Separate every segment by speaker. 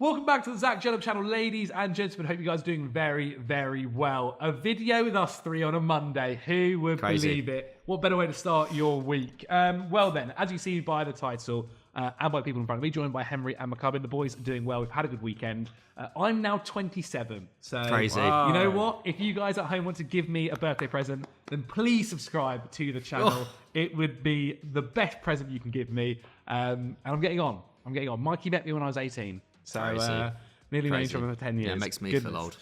Speaker 1: Welcome back to the Djellab channel, ladies and gentlemen. Hope you guys are doing very, very well. A video with us three on a Monday. Who would believe it? What better way to start your week? Well then, as you see by the title and by people in front of me, joined by Henry and McCubbin, the boys are doing well. We've had a good weekend. I'm now 27, so
Speaker 2: crazy.
Speaker 1: You know what? If you guys at home want to give me a birthday present, then please subscribe to the channel. It would be the best present you can give me. And I'm getting on. Mikey met me when I was 18. So nearly known each other for 10 years.
Speaker 2: Yeah, it makes me feel old.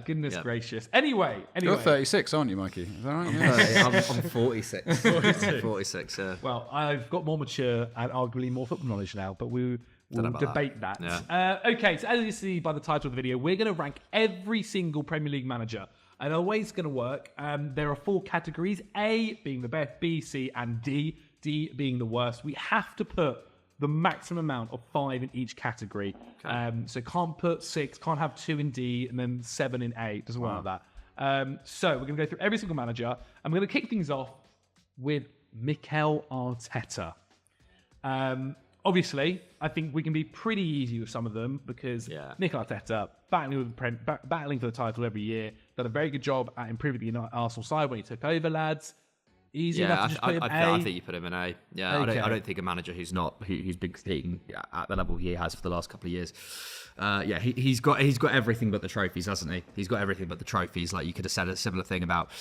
Speaker 1: Goodness gracious. Anyway.
Speaker 3: You're 36, aren't you, Mikey? Is that right?
Speaker 2: I'm 46. 46, yeah.
Speaker 1: Well, I've got more mature and arguably more football knowledge now, but we'll debate that.
Speaker 2: Yeah.
Speaker 1: Okay, so as you see by the title of the video, we're going to rank every single Premier League manager. And the way it's going to work, there are 4 categories, A being the best, B, C, and D, D being the worst. We have to put the maximum amount of 5 in each category. Okay. So can't put 6, can't have 2 in D, and then 7 in A. Doesn't work like that. So we're going to go through every single manager. I'm going to kick things off with Mikel Arteta. Obviously, I think we can be pretty easy with some of them because Mikel Arteta, battling for the title every year, done a very good job at improving the Arsenal side when he took over, lads. Easy enough to just put him A?
Speaker 2: I think you put him in A. Yeah,
Speaker 1: okay.
Speaker 2: I don't think a manager who's been competing at the level he has for the last couple of years. He's got everything but the trophies, hasn't he? He's got everything but the trophies. Like you could have said a similar thing about,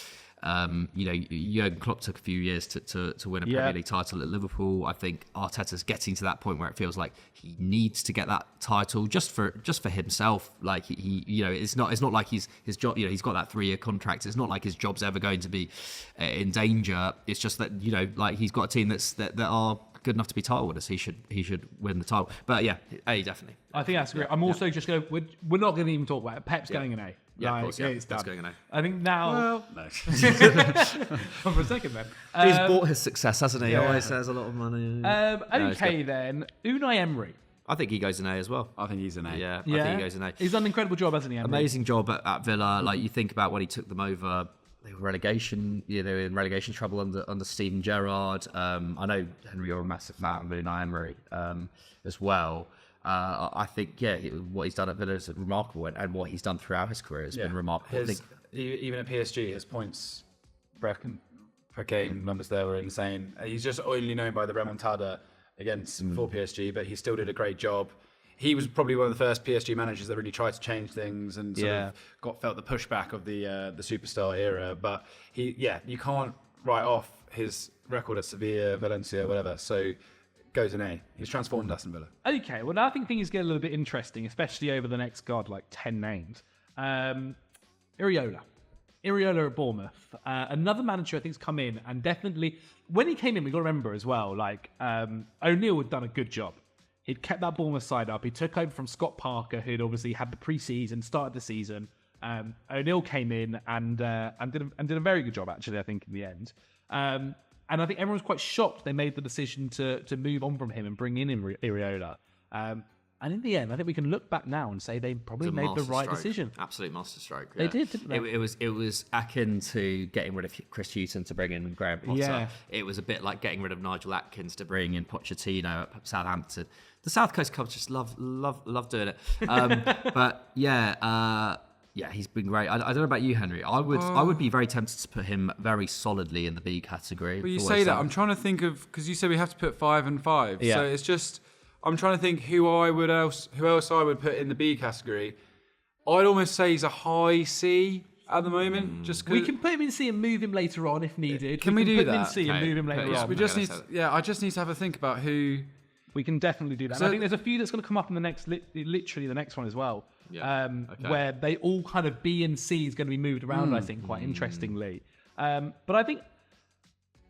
Speaker 2: Jurgen Klopp took a few years to win a Premier League title at Liverpool. I think Arteta's getting to that point where it feels like he needs to get that title just for himself. Like it's not like his job. He's got that 3-year contract. It's not like his job's ever going to be in danger. It's just that like he's got a team that are good enough to be title winners. He should win the title. But yeah, A definitely.
Speaker 1: I think that's great. I'm also just going. We're not going to even talk about it. Pep's going in A.
Speaker 2: Yeah, of course. Yeah,
Speaker 1: it's
Speaker 2: that's
Speaker 1: done.
Speaker 2: going in A.
Speaker 1: I think now.
Speaker 3: Well, no.
Speaker 1: For a second, then.
Speaker 2: He's bought his success, hasn't he? Yeah. Always has a lot of money.
Speaker 1: Then Unai Emery.
Speaker 2: I think he goes in A as well.
Speaker 3: I think he's an A.
Speaker 2: Yeah, I think he goes in A.
Speaker 1: He's done an incredible job, hasn't he, Emery?
Speaker 2: Amazing job at Villa. Like you think about when he took them over, they were relegation. They were in relegation trouble under Steven Gerrard. I know Henry, you're a massive fan of Unai Emery as well. I think what he's done at Villa is remarkable, and what he's done throughout his career has been remarkable.
Speaker 3: Even at PSG, his points per game numbers there were insane. He's just only known by the remontada for PSG, but he still did a great job. He was probably one of the first PSG managers that really tried to change things and sort of felt the pushback of the superstar era. But you can't write off his record at Sevilla, Valencia, whatever. So goes an A. He's transformed Aston Villa.
Speaker 1: Okay, well now I think things get a little bit interesting, especially over the next 10 names. Iriola at Bournemouth. Another manager I think's come in, and definitely when he came in, we got to remember as well. O'Neill had done a good job. He'd kept that Bournemouth side up. He took over from Scott Parker, who'd obviously had the pre-season, started the season. O'Neill came in and did a very good job, actually, I think, in the end. And I think everyone was quite shocked they made the decision to move on from him and bring in Iriola. And in the end, I think we can look back now and say they probably made the right decision.
Speaker 2: Absolute masterstroke.
Speaker 1: They did, didn't they?
Speaker 2: It was akin to getting rid of Chris Hughton to bring in Graham Potter.
Speaker 1: Yeah.
Speaker 2: It was a bit like getting rid of Nigel Atkins to bring in Pochettino at Southampton. The South Coast clubs just love doing it. But he's been great. I don't know about you, Henry. I would be very tempted to put him very solidly in the B category.
Speaker 3: Well, you say that. I'm trying to think of, because you said we have to put 5 and 5.
Speaker 2: Yeah.
Speaker 3: So it's just, I'm trying to think who else I would put in the B category. I'd almost say he's a high C at the moment. Just
Speaker 1: we can put him in C and move him later on if needed.
Speaker 3: Can we do
Speaker 1: put
Speaker 3: that?
Speaker 1: him in C and move him later on.
Speaker 3: We just need. I just need to have a think about who.
Speaker 1: We can definitely do that.
Speaker 3: So,
Speaker 1: I think there's a few that's going to come up in the next, literally the next one as well, where they all kind of B and C is going to be moved around. I think quite interestingly, but I think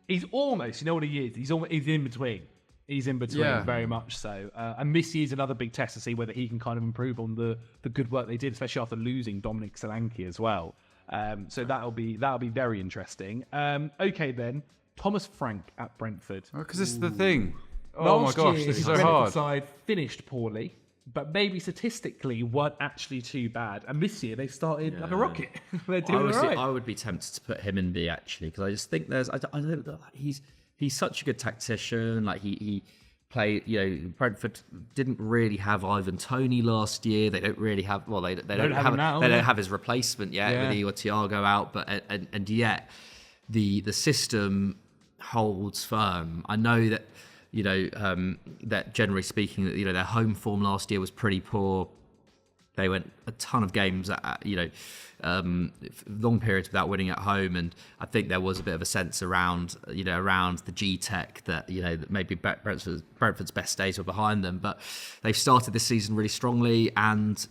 Speaker 1: he's almost, you know what he is? He's in between. He's in between, very much so. And this year's another big test to see whether he can kind of improve on the good work they did, especially after losing Dominic Solanke as well. So that'll be very interesting. Okay then, Thomas Frank at Brentford.
Speaker 3: Because it's the thing.
Speaker 1: Oh
Speaker 3: my gosh, this is so hard.
Speaker 1: Side finished poorly, but maybe statistically weren't actually too bad. And this year they started like a rocket. They're doing right.
Speaker 2: I would be tempted to put him in B actually, because I just think he's such a good tactician. Like he play. Brentford didn't really have Ivan Toney last year. They don't really have. Well, they don't have his replacement yet with Igor Thiago out. But and yet the system holds firm. I know that that generally speaking, that their home form last year was pretty poor. They went a ton of games, long periods without winning at home, and I think there was a bit of a sense around the G-Tech that that maybe Brentford's best days were behind them. But they've started this season really strongly, and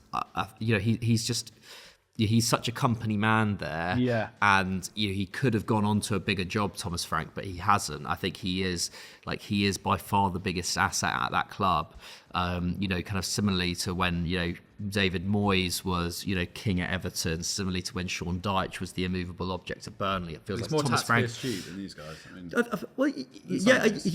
Speaker 2: he's such a company man there.
Speaker 1: Yeah.
Speaker 2: And he could have gone on to a bigger job, Thomas Frank, but he hasn't. I think he is by far the biggest asset at that club. Kind of similarly to when, David Moyes was, king at Everton, similarly to when Sean Dyche was the immovable object at Burnley. It feels
Speaker 4: it's
Speaker 2: like
Speaker 4: more
Speaker 2: Thomas Frank.
Speaker 4: astute than these guys. I mean,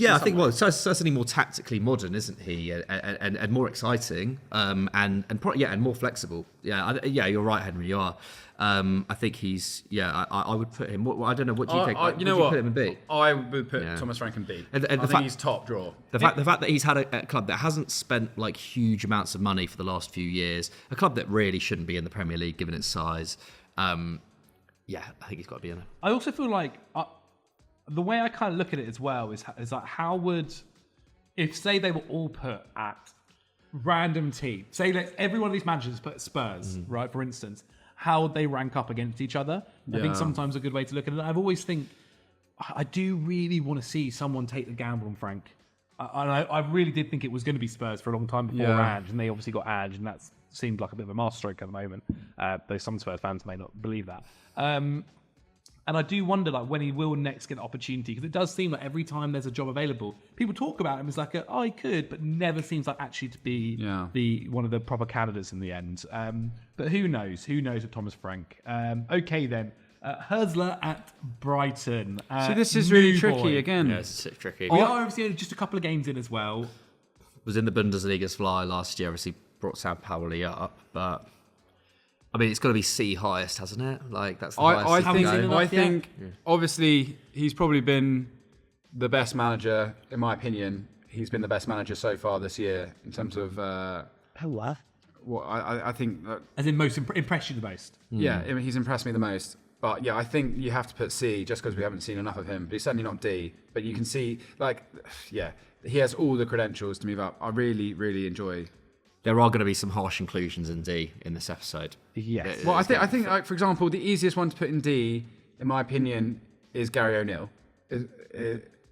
Speaker 2: I think certainly more tactically modern, isn't he? And more exciting, and more flexible. Yeah, you're right, Henry. You are. I think he's. Yeah, I would put him. I don't know. What do you think?
Speaker 3: You know what?
Speaker 2: Put him in B.
Speaker 3: I would put Thomas Frank in B.
Speaker 2: And
Speaker 3: I think he's top draw.
Speaker 2: The fact that he's had a club that hasn't spent huge amounts of money for the last few years, a club that really shouldn't be in the Premier League given its size. I think he's got to be in it.
Speaker 1: I also feel like the way I kind of look at it as well is like, how would, if say they were all put at random teams, say let every one of these managers put Spurs, right, for instance, how would they rank up against each other? I think sometimes a good way to look at it. I do really want to see someone take the gamble on Frank. I really did think it was going to be Spurs for a long time before Ange, and they obviously got Ange, and that seemed like a bit of a masterstroke at the moment, though some Spurs fans may not believe that. And I do wonder when he will next get an opportunity, because it does seem like every time there's a job available, people talk about him as he could, but never seems like actually to be the one of the proper candidates in the end. But who knows? Who knows with Thomas Frank? Okay then. Hursley at Brighton.
Speaker 3: So this is really tricky again.
Speaker 2: Yeah, it's tricky.
Speaker 1: We are obviously just a couple of games in as well.
Speaker 2: Was in the Bundesliga's fly last year. Obviously brought Sao Pauli up, but I mean it's got to be C highest, hasn't it? That's the highest.
Speaker 3: I think obviously he's probably been the best manager in my opinion. He's been the best manager so far this year in terms of.
Speaker 1: What?
Speaker 3: Well, I think that,
Speaker 1: as in most impressed you the most.
Speaker 3: Yeah, I mean, he's impressed me the most. But yeah, I think you have to put C just because we haven't seen enough of him. But he's certainly not D. But you can see, he has all the credentials to move up. I really, really enjoy.
Speaker 2: There are going to be some harsh inclusions in D in this episode.
Speaker 1: Yes.
Speaker 3: Well, I think, for example, the easiest one to put in D, in my opinion, is Gary O'Neill.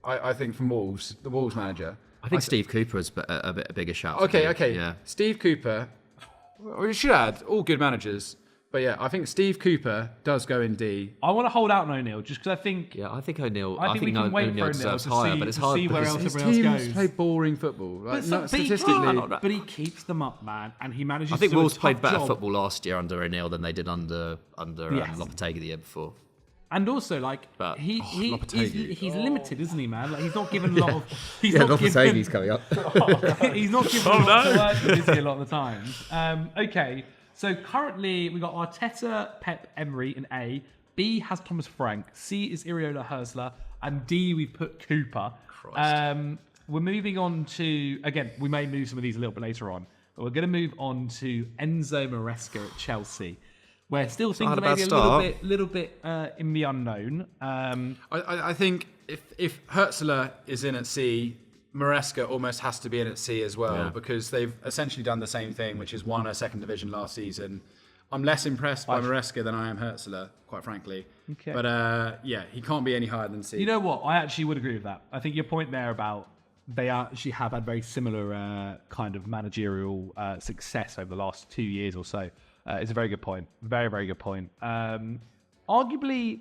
Speaker 3: I think from Wolves, the Wolves manager.
Speaker 2: I think Steve Cooper is a bit bigger shout.
Speaker 3: Okay.
Speaker 2: Yeah.
Speaker 3: Steve Cooper. We should add all good managers. But yeah, I think Steve Cooper does go in D.
Speaker 1: I want to hold out on O'Neill just because I think.
Speaker 2: Yeah, I think O'Neill.
Speaker 1: I think we can wait for O'Neill
Speaker 2: deserves
Speaker 1: to
Speaker 2: higher,
Speaker 1: see,
Speaker 2: but it's
Speaker 1: to
Speaker 2: hard
Speaker 1: see where else
Speaker 3: His
Speaker 1: everyone else
Speaker 3: teams
Speaker 1: goes.
Speaker 3: play boring football.
Speaker 1: Statistically, but he keeps them up, man, and he manages.
Speaker 2: I think
Speaker 1: to do
Speaker 2: Wolves
Speaker 1: a
Speaker 2: played
Speaker 1: tough
Speaker 2: better
Speaker 1: job.
Speaker 2: football last year under O'Neill than they did under Lopetegui the year before.
Speaker 1: And also,
Speaker 2: But-
Speaker 1: he's
Speaker 3: Lopetegui.
Speaker 1: limited, isn't he, man? He's not given a lot of. He's
Speaker 2: Lopetegui's coming up.
Speaker 1: He's not given a lot to work with, is he, a lot of the times. Okay, so currently we got Arteta, Pep, Emery in A. B has Thomas Frank. C is Iriola Hursley. And D, we've put Cooper. We're moving on to, again, we may move some of these a little bit later on, but we're going to move on to Enzo Maresca at Chelsea, where still things are maybe a little bit in the unknown.
Speaker 3: I think if Hurtzler is in at C, Maresca almost has to be in at C as well, because they've essentially done the same thing, which is won a second division last season. I'm less impressed by Maresca than I am Hurtzler, quite frankly.
Speaker 1: Okay.
Speaker 3: But he can't be any higher than C.
Speaker 1: You know what? I actually would agree with that. I think your point there about they actually have had very similar kind of managerial success over the last 2 years or so is a very good point. Very, very good point. Arguably,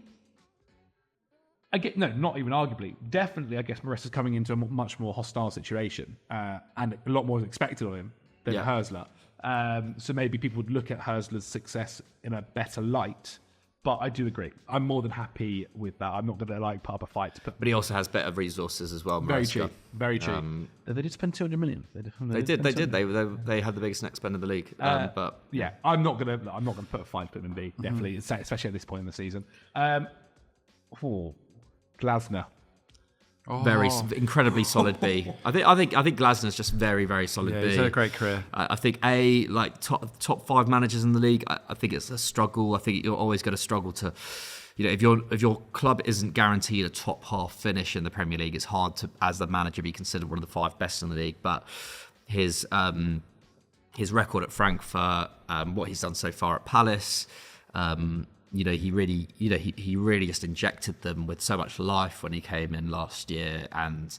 Speaker 1: not even arguably. Definitely, I guess Maresca's coming into a much more hostile situation, and a lot more is expected of him than Hursley. So maybe people would look at Hursley's success in a better light. But I do agree. I'm more than happy with that. I'm not going to put up a fight to put.
Speaker 2: But he also has better resources as well.
Speaker 1: Very
Speaker 2: Maresca.
Speaker 1: true. Very true. They did spend 200 million.
Speaker 2: They did. They had the biggest net spend in the league. But
Speaker 1: yeah, I'm not going to put a fight to put him in B. Definitely, especially at this point in the season. Glasner.
Speaker 2: Incredibly solid B. I think Glasner's just very, very solid B.
Speaker 3: He's had a great career.
Speaker 2: I think like top 5 managers in the league. I think it's a struggle. I think you're always going to struggle to, if your club isn't guaranteed a top half finish in the Premier League, it's hard to, as the manager, be considered one of the 5 best in the league. But his record at Frankfurt, what he's done so far at Palace. He really just injected them with so much life when he came in last year, and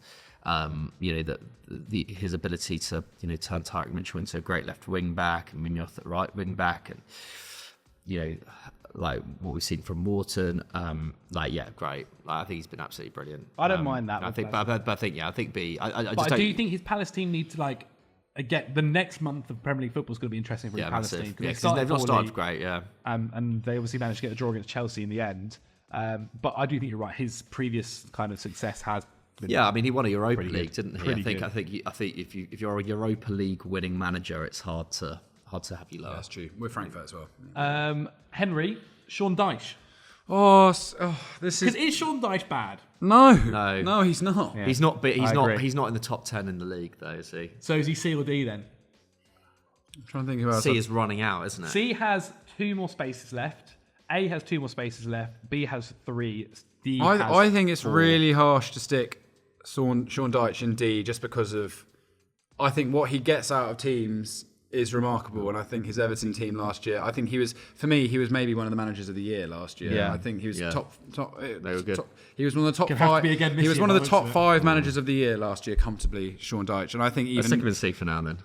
Speaker 2: his ability to turn Tyrick Mitchell into a great left wing back and Munoz at right wing back, and like what we've seen from Morton, great. I think he's been absolutely brilliant.
Speaker 1: I don't mind that.
Speaker 2: I think B.
Speaker 1: I do think his Palace team need to again, the next month of Premier League football is going to be interesting for his Palace team.
Speaker 2: Because they've not started great,
Speaker 1: and they obviously managed to get a draw against Chelsea in the end. But I do think you're right. His previous kind of success has been
Speaker 2: he won a Europa League, didn't he?
Speaker 1: I
Speaker 2: think if you're a Europa League winning manager, it's hard to have you lower.
Speaker 3: That's true. With Frankfurt as well.
Speaker 1: Henry, Sean Dyche.
Speaker 3: This is.
Speaker 1: Is Sean Dyche bad?
Speaker 3: No, he's not.
Speaker 2: Yeah. He's not in the top 10 in the league, though, is he?
Speaker 1: So is he C or D then?
Speaker 3: I'm trying to think about
Speaker 2: C is running out, isn't it?
Speaker 1: C has 2 more spaces left. A has 2 more spaces left. B has 3. D has
Speaker 3: I think it's
Speaker 1: 4.
Speaker 3: really harsh to stick Sean Dyche in D just because of. I think what he gets out of teams is remarkable, and I think his Everton team last year. I think he was maybe one of the managers of the year last year.
Speaker 1: Yeah.
Speaker 3: I think he was top. They
Speaker 2: were good.
Speaker 3: He was one of the top 5. He was one of the top 5 managers of the year last year, comfortably. Sean Dyche, and I think even
Speaker 2: stick him in C for now. Then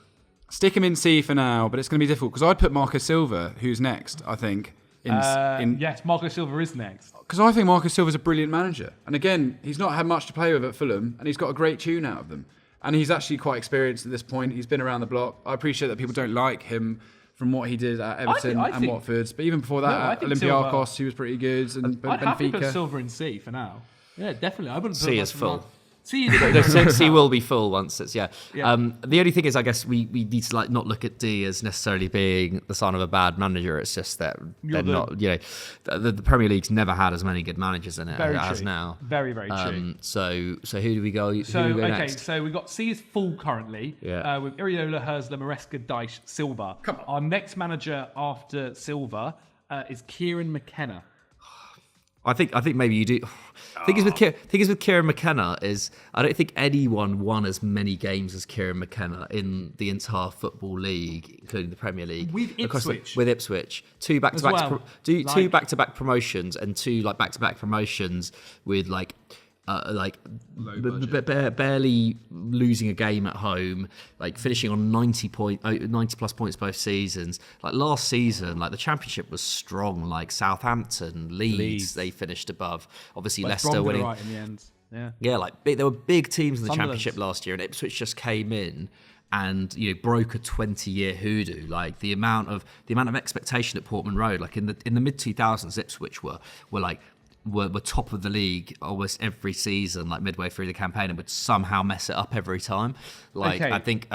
Speaker 3: stick him in C for now, but it's going to be difficult because I'd put Marco Silva, who's next. I think.
Speaker 1: Yes, Marco Silva is next.
Speaker 3: Because I think Marco Silva's a brilliant manager, and again, he's not had much to play with at Fulham, and he's got a great tune out of them. And he's actually quite experienced at this point. He's been around the block. I appreciate that people don't like him from what he did at Everton and Watford. But even before that, at Olympiacos, he was pretty good. And
Speaker 1: I'd
Speaker 3: Benfica.
Speaker 1: happily put Silva in C for now. Yeah, definitely. I wouldn't put
Speaker 2: C is full.
Speaker 1: C
Speaker 2: will be full once it's The only thing is, I guess we need to not look at D as necessarily being the sign of a bad manager. It's just that they're not. The Premier League's never had as many good managers in it as it has now.
Speaker 1: Very, very true.
Speaker 2: So who do we go?
Speaker 1: Next? So we've got C is full currently.
Speaker 2: Yeah.
Speaker 1: With Iriola, Herzler, Maresca, Dyche, Silva.
Speaker 3: Come on.
Speaker 1: Our next manager after Silva is Kieran McKenna.
Speaker 2: I think maybe you do. Thing is with Kieran McKenna is I don't think anyone won as many games as Kieran McKenna in the entire football league, including the Premier League.
Speaker 1: With
Speaker 2: Ipswich, 2 back-to-back promotions and 2 back-to-back promotions with barely losing a game at home, finishing on 90 plus points both seasons. Last season, the Championship was strong. Southampton, Leeds, they finished above. Obviously, Leicester winning.
Speaker 1: Right in the end.
Speaker 2: There were big teams in the Championship last year, and Ipswich just came in and broke a 20-year hoodoo. The amount of expectation at Portman Road, in the mid 2000s, Ipswich were top of the league almost every season, midway through the campaign, and would somehow mess it up every time. I think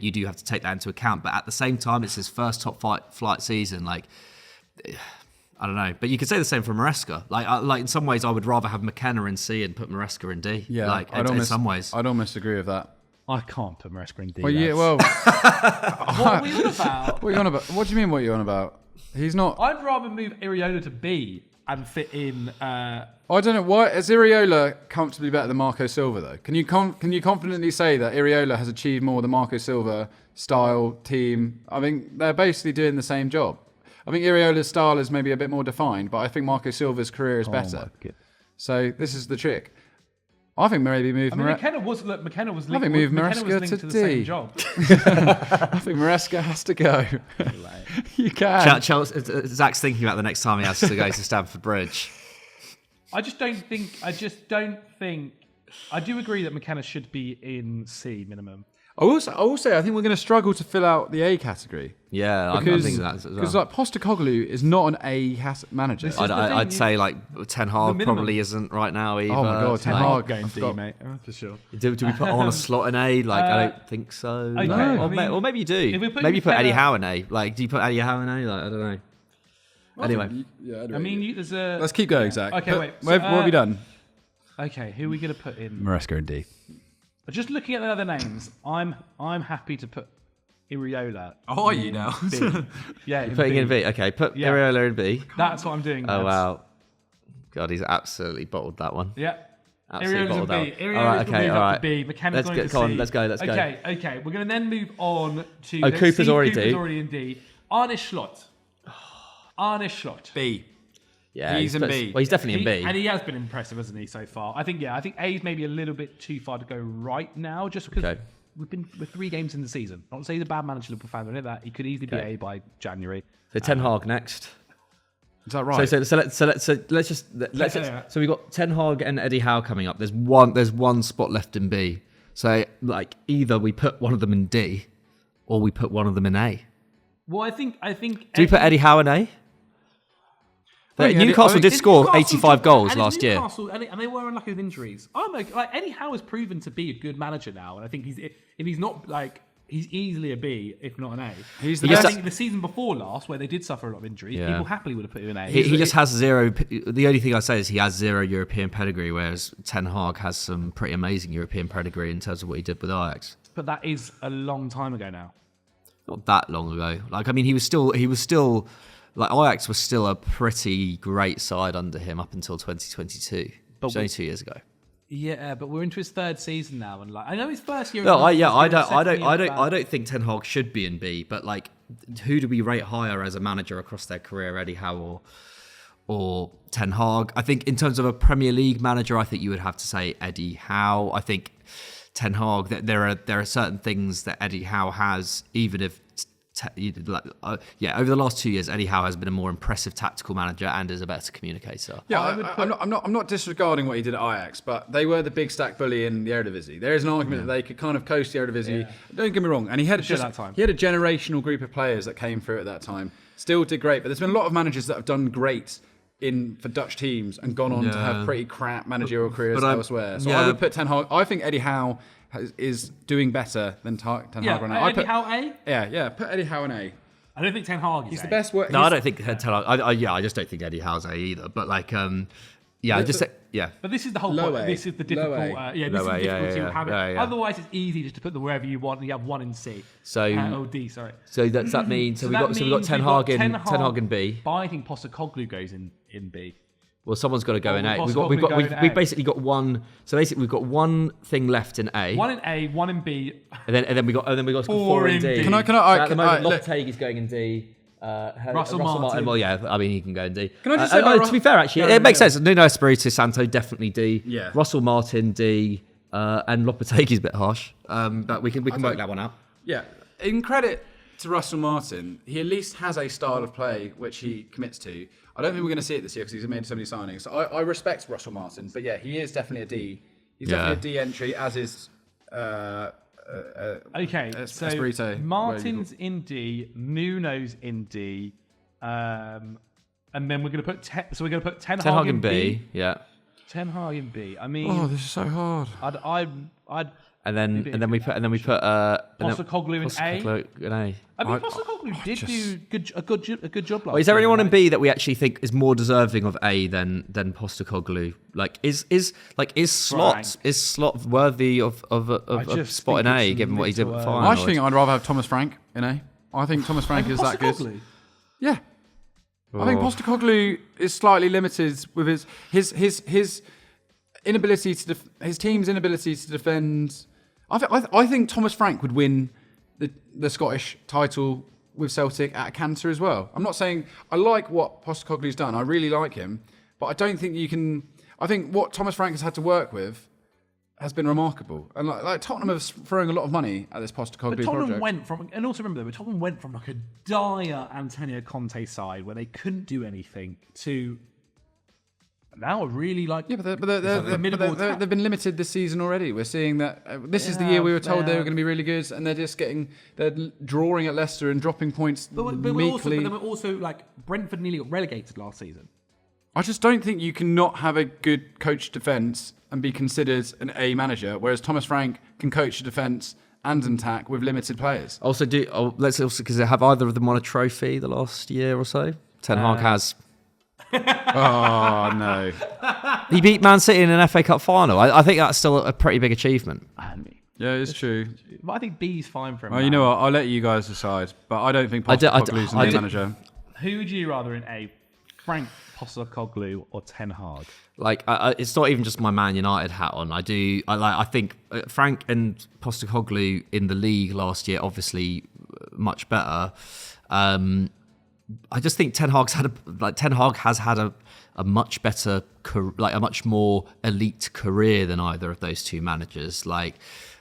Speaker 2: you do have to take that into account. But at the same time, it's his first top flight season. I don't know, but you could say the same for Maresca. In some ways, I would rather have McKenna in C and put Maresca in D.
Speaker 3: Yeah,
Speaker 2: in some ways,
Speaker 3: I'd almost agree with that.
Speaker 1: I can't put Maresca in D.
Speaker 3: Well,
Speaker 1: what are we on about?
Speaker 3: What are you on about? What do you mean? What are you on about? He's not.
Speaker 1: I'd rather move Iriola to B and fit in.
Speaker 3: I don't know why is Iriola comfortably better than Marco Silva though. Can you confidently say that Iriola has achieved more than Marco Silva style team? I think they're basically doing the same job. I think Iriola's style is maybe a bit more defined, but I think Marco Silva's career is better. So this is the trick. I think maybe move.
Speaker 1: McKenna was linked.
Speaker 3: I think move
Speaker 1: Maresca
Speaker 3: to
Speaker 1: the
Speaker 3: D.
Speaker 1: same job.
Speaker 3: I think Maresca has to go. You can.
Speaker 2: Zach's thinking about the next time he has to go to Stamford Bridge.
Speaker 1: I do agree that McKenna should be in C minimum.
Speaker 3: I will say I think we're going to struggle to fill out the A category.
Speaker 2: Yeah, I think that as well.
Speaker 3: Because Postecoglou is not an A manager.
Speaker 2: I'd say Ten Hag probably isn't right now either.
Speaker 3: Oh my god, Ten Hag
Speaker 1: going D, mate, for sure.
Speaker 2: Do we put on a Slott in A? I don't think so.
Speaker 1: Okay,
Speaker 2: no. Or maybe you do. Maybe you put Eddie Howe in A. Do you put Eddie Howe in A? I don't know. Anyway.
Speaker 3: Yeah,
Speaker 1: there's a.
Speaker 3: Let's keep going, Zach.
Speaker 1: Okay, wait.
Speaker 3: What have we done?
Speaker 1: Okay, who are we going to put in?
Speaker 3: Maresca and D.
Speaker 1: Just looking at the other names, I'm happy to put Iriola.
Speaker 3: Oh, are you now?
Speaker 1: B. Yeah,
Speaker 2: You're putting in B. Okay, put Iriola in B.
Speaker 1: That's what I'm doing.
Speaker 2: Oh,
Speaker 1: lads.
Speaker 2: wow. God, he's absolutely bottled that one.
Speaker 1: Yeah.
Speaker 2: Absolutely
Speaker 1: Iriola's
Speaker 2: bottled
Speaker 1: in
Speaker 2: that
Speaker 1: B.
Speaker 2: one.
Speaker 1: Iriola's
Speaker 2: All right, okay,
Speaker 1: moved
Speaker 2: all
Speaker 1: up
Speaker 2: right.
Speaker 1: to B. McKenna's going to C.
Speaker 2: Come on, let's go.
Speaker 1: Okay. We're going to then move on to...
Speaker 2: Cooper's already D.
Speaker 1: already in D. Arne Slott.
Speaker 3: B.
Speaker 2: Yeah,
Speaker 3: he's in B.
Speaker 2: Well, he's definitely in B.
Speaker 1: And he has been impressive, hasn't he, so far? I think A is maybe a little bit too far to go right now, just because we're 3 games in the season. Not to say he's a bad manager, Liverpool fans, or any of that. He could easily be A by January.
Speaker 2: So Ten Hag next.
Speaker 3: Is that right?
Speaker 2: So we got Ten Hag and Eddie Howe coming up. There's one spot left in B. So like either we put one of them in D, or we put one of them in A.
Speaker 1: Well, I think.
Speaker 2: Do we put Eddie Howe in A? Newcastle did score 85 goals last year.
Speaker 1: And they were unlucky with injuries. Eddie Howe has proven to be a good manager now, and I think if he's not he's easily a B, if not an A.
Speaker 3: He's the
Speaker 1: I
Speaker 3: best.
Speaker 1: think the season before last, where they did suffer a lot of injuries, people happily would have put him in A.
Speaker 2: He just has zero. The only thing I say is he has zero European pedigree, whereas Ten Hag has some pretty amazing European pedigree in terms of what he did with Ajax.
Speaker 1: But that is a long time ago now.
Speaker 2: Not that long ago. He was still. Like Ajax was still a pretty great side under him up until 2022, which was only 2 years ago.
Speaker 1: Yeah, but we're into his 3rd season now, and I know his first year.
Speaker 2: No, I don't think Ten Hag should be in B, but who do we rate higher as a manager across their career, Eddie Howe or Ten Hag? I think in terms of a Premier League manager, I think you would have to say Eddie Howe. I think Ten Hag, that there are certain things that Eddie Howe has, even if. Over the last 2 years, Eddie Howe has been a more impressive tactical manager and is a better communicator.
Speaker 3: Yeah, I'm not disregarding what he did at Ajax, but they were the big stack bully in the Eredivisie. There is an argument that they could kind of coast the Eredivisie. Yeah. Don't get me wrong, and he had a generational group of players that came through at that time. Still did great, but there's been a lot of managers that have done great for Dutch teams and gone on to have pretty crap managerial careers elsewhere. So I would put Ten Hag. I think Eddie Howe is doing better than Ten Hag right now.
Speaker 1: Eddie Howe A?
Speaker 3: Yeah. Put Eddie Howe in A.
Speaker 1: I don't think Ten Hag is
Speaker 3: He's
Speaker 1: A.
Speaker 3: the best work.
Speaker 2: No, I don't think Ten Hag. I just don't think Eddie Howe's A either. But
Speaker 1: But this is the whole point. This is the difficult. This is the difficulty of having. Otherwise, it's easy just to put them wherever you want, and you have one in C.
Speaker 2: So
Speaker 1: D. Sorry.
Speaker 2: So does that mean? So we got Ten Hag in B.
Speaker 1: But I think Postecoglou goes in B.
Speaker 2: Well, someone's got to go in A. We've basically got one. So basically, we've got one thing left in A.
Speaker 1: One in A, one in B,
Speaker 2: and then we got 4 in D.
Speaker 3: Can I?
Speaker 2: So at the moment, Lopetegui's going in D.
Speaker 1: Russell Martin.
Speaker 2: Well, yeah, I mean he can go in D.
Speaker 3: Can I just say
Speaker 2: to be fair, actually, it makes sense. Nuno Espirito Santo definitely D.
Speaker 3: Yeah.
Speaker 2: Russell Martin D. And Lopetegui's a bit harsh, but we can work that one out.
Speaker 3: Yeah. In credit to Russell Martin, he at least has a style of play which he commits to. I don't think we're going to see it this year because he's made so many signings. So I respect Russell Martin, but yeah, he is definitely a D. He's definitely a D entry, as is.
Speaker 1: So
Speaker 3: Espirito.
Speaker 1: Martin's in D, Nuno's in D, and then we're going to put Ten Hag in B.
Speaker 2: Yeah.
Speaker 1: Ten Hag in B. I mean,
Speaker 3: this is so hard.
Speaker 1: I'd
Speaker 2: And then we put
Speaker 1: Postecoglou in A. I mean, Postecoglou did do a good job last
Speaker 2: Is there
Speaker 1: year,
Speaker 2: anyone in B that we actually think is more deserving of A than Postecoglou? Is Slott worthy of a spot in A given what he did with Feyenoord?
Speaker 3: I actually think I'd rather have Thomas Frank in A. I think Thomas Frank is that good. Yeah. I think Postecoglou is slightly limited with his inability to his team's inability to defend. I think Thomas Frank would win the Scottish title with Celtic at Cantor as well. I'm not saying I like what Postecoglou's done. I really like him, but I don't think you can. I think what Thomas Frank has had to work with has been remarkable. And like Tottenham are throwing a lot of money at this Postecoglou project.
Speaker 1: Went from, and also remember though, Tottenham went from like a dire Antonio Conte side where they couldn't do anything to now really like.
Speaker 3: Yeah, but they've been limited this season already. We're seeing that this is the year we were told they were going to be really good, and they're drawing at Leicester and dropping points meekly.
Speaker 1: But we're also like Brentford nearly got relegated last season.
Speaker 3: I just don't think you cannot have a good coach defence and be considered an A manager, whereas Thomas Frank can coach a defence and an attack with limited players.
Speaker 2: Let's also, because have either of them won a trophy the last year or so? Ten Hag has.
Speaker 3: Oh no!
Speaker 2: He beat Man City in an FA Cup final. I think that's still a pretty big achievement.
Speaker 3: Yeah, it's true.
Speaker 1: But I think B's fine for him.
Speaker 3: Well, you know what? I'll let you guys decide. But I don't think Postecoglou's the manager.
Speaker 1: Who would you rather in Frank Postecoglou or Ten Hag?
Speaker 2: Like, it's not even just my Man United hat on. I think Frank and Postecoglou in the league last year, obviously much better. I just think Ten Hag has had a much better, a much more elite career than either of those two managers. Like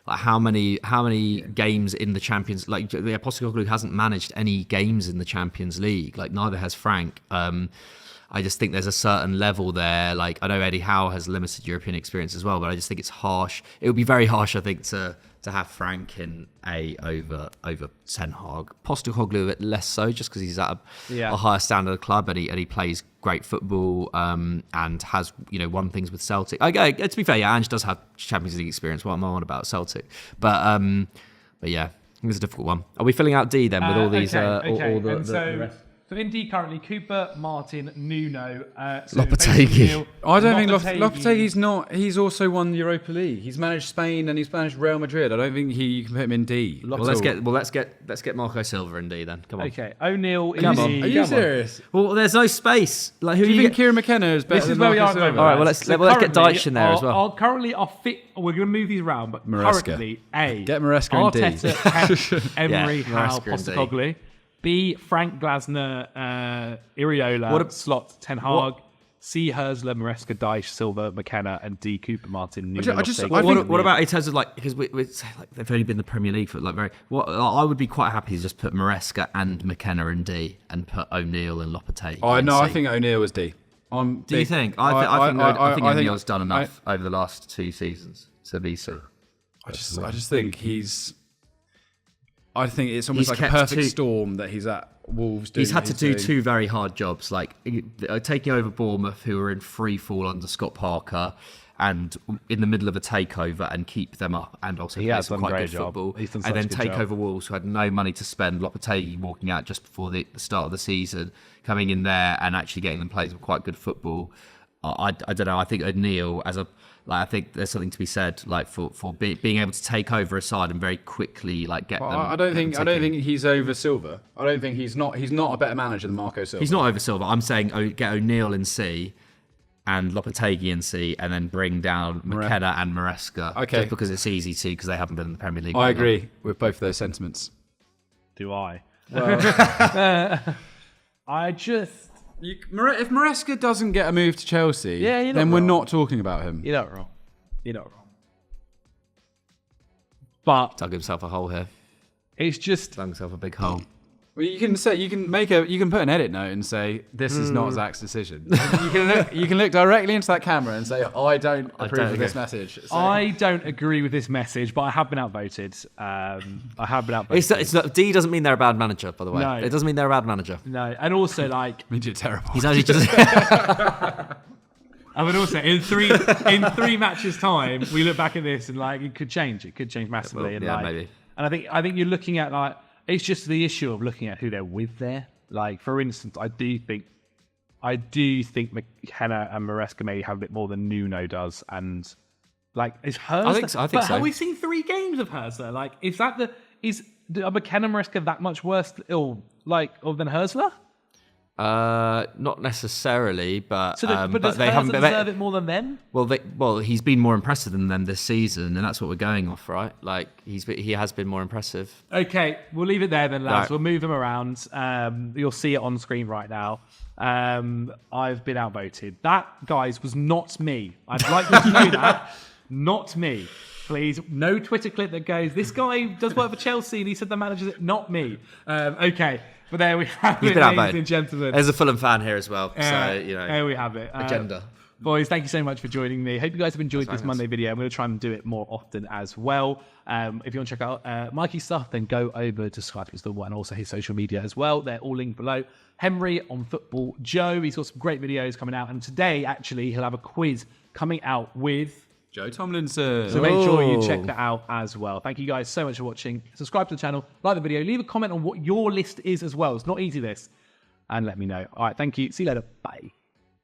Speaker 2: how many games in the Champions? Like Postecoglou hasn't managed any games in the Champions League. Like neither has Frank. I just think there's a certain level there. Like I know Eddie Howe has limited European experience as well, but I just think it's harsh. It would be very harsh, I think, to have Frank in over Ten Hag. Postecoglou a bit less so, just because he's at a higher standard of club and he plays great football and has won things with Celtic. Okay, to be fair, Ange does have Champions League experience. What am I on about Celtic? But yeah, I think it's a difficult one. Are we filling out D then with all these all the rest?
Speaker 1: So in D currently, Cooper, Martin, Nuno,
Speaker 2: Lopetegui.
Speaker 3: I don't think Lopetegui's not. He's also won the Europa League. He's managed Spain and he's managed Real Madrid. I don't think you can put him in D.
Speaker 2: Well, let's get Marco Silva in D then. Come on.
Speaker 1: Okay, O'Neill in
Speaker 3: Come on.
Speaker 1: D.
Speaker 3: Are you serious?
Speaker 2: Well, there's no space. Like, who
Speaker 3: do you think Kieran McKenna is better?
Speaker 1: This is
Speaker 3: than
Speaker 1: where we are.
Speaker 3: Marco Silva?
Speaker 1: All
Speaker 2: right, well let's get Deitch in there as well.
Speaker 1: Currently, we're going to move these around, but
Speaker 3: Maresca.
Speaker 1: Currently, A.
Speaker 3: Get Maresca in D.
Speaker 1: Arteta, Emery, Howe,
Speaker 2: Maresca in D.
Speaker 1: Postecoglou. B. Frank Glasner, Iriola, Slott, Ten Hag. C. Herzler, Maresca, Deitch, Silva, McKenna, and D. Cooper, Martin, Nuno.
Speaker 2: What about in terms of because we say they've only been in the Premier League for I would be quite happy to just put Maresca and McKenna in D and put O'Neill and Lopetegui.
Speaker 3: Oh no,
Speaker 2: C.
Speaker 3: I think O'Neill was D.
Speaker 2: Do you think? I think O'Neill's done enough over the last 2 seasons to be C.
Speaker 3: I just think he's. I think it's almost like a perfect storm that he's at Wolves doing.
Speaker 2: He's had to do 2 very hard jobs, like taking over Bournemouth, who were in free fall under Scott Parker, and in the middle of a takeover and keep them up, and also play some quite good football. And then take over Wolves, who had no money to spend. Lopetegui walking out just before the start of the season, coming in there and actually getting them playing some quite good football. I don't know. I think O'Neill I think there's something to be said for being able to take over a side and very quickly get them.
Speaker 3: I don't think he's over Silva. I don't think he's not a better manager than Marco Silva.
Speaker 2: He's not over Silva. I'm saying get O'Neill in C and Lopetegui in C, and then bring down McKenna and Maresca. Okay, just because it's easy to, because they haven't been in the Premier League.
Speaker 3: I agree with both of those sentiments.
Speaker 1: Do I? Well, I just.
Speaker 3: If Maresca doesn't get a move to Chelsea, then we're not talking about him.
Speaker 1: You're not wrong. But
Speaker 2: dug himself a hole here.
Speaker 1: It's just
Speaker 2: dug himself a big hole.
Speaker 3: Well, you can put an edit note and say this is not Zach's decision. you can look directly into that camera and say I don't approve of this message. So.
Speaker 1: I don't agree with this message, but I have been outvoted.
Speaker 2: D doesn't mean they're a bad manager, by the way. No. It doesn't mean they're a bad manager.
Speaker 1: No, and also
Speaker 3: means you're terrible.
Speaker 2: He's only just.
Speaker 1: I mean, also in three matches time, we look back at this and it could change. It could change massively.
Speaker 2: Maybe.
Speaker 1: And I think you're looking at it's just the issue of looking at who they're with there. For instance, I do think McKenna and Maresca maybe have a bit more than Nuno does, and is Herzler?
Speaker 2: I think so.
Speaker 1: Have we seen 3 games of Herzler? Is McKenna and Maresca that much worse than Herzler?
Speaker 2: Not necessarily, but
Speaker 1: does they haven't deserve it more than them?
Speaker 2: Well, he's been more impressive than them this season, and that's what we're going off, right? He has been more impressive.
Speaker 1: Okay, we'll leave it there then, lads.
Speaker 2: Right.
Speaker 1: We'll move him around. You'll see it on screen right now. I've been outvoted. That, guys, was not me. I'd like you to know that. Not me. Please, no Twitter clip that goes, this guy does work for Chelsea and he said the manager's it. Not me. Okay. But there we have it, ladies and gentlemen.
Speaker 2: There's a Fulham fan here as well.
Speaker 1: There we have it.
Speaker 2: Agenda.
Speaker 1: Boys, thank you so much for joining me. Hope you guys have enjoyed this Monday video. I'm going to try and do it more often as well. If you want to check out Mikey's stuff, then go over to strategists and also his social media as well. They're all linked below. Henry on Football Joe. He's got some great videos coming out. And today, actually, he'll have a quiz coming out with
Speaker 3: Joe Tomlinson.
Speaker 1: So make sure you check that out as well. Thank you guys so much for watching. Subscribe to the channel, like the video, leave a comment on what your list is as well. It's not easy, this. And let me know. All right, thank you. See you later. Bye.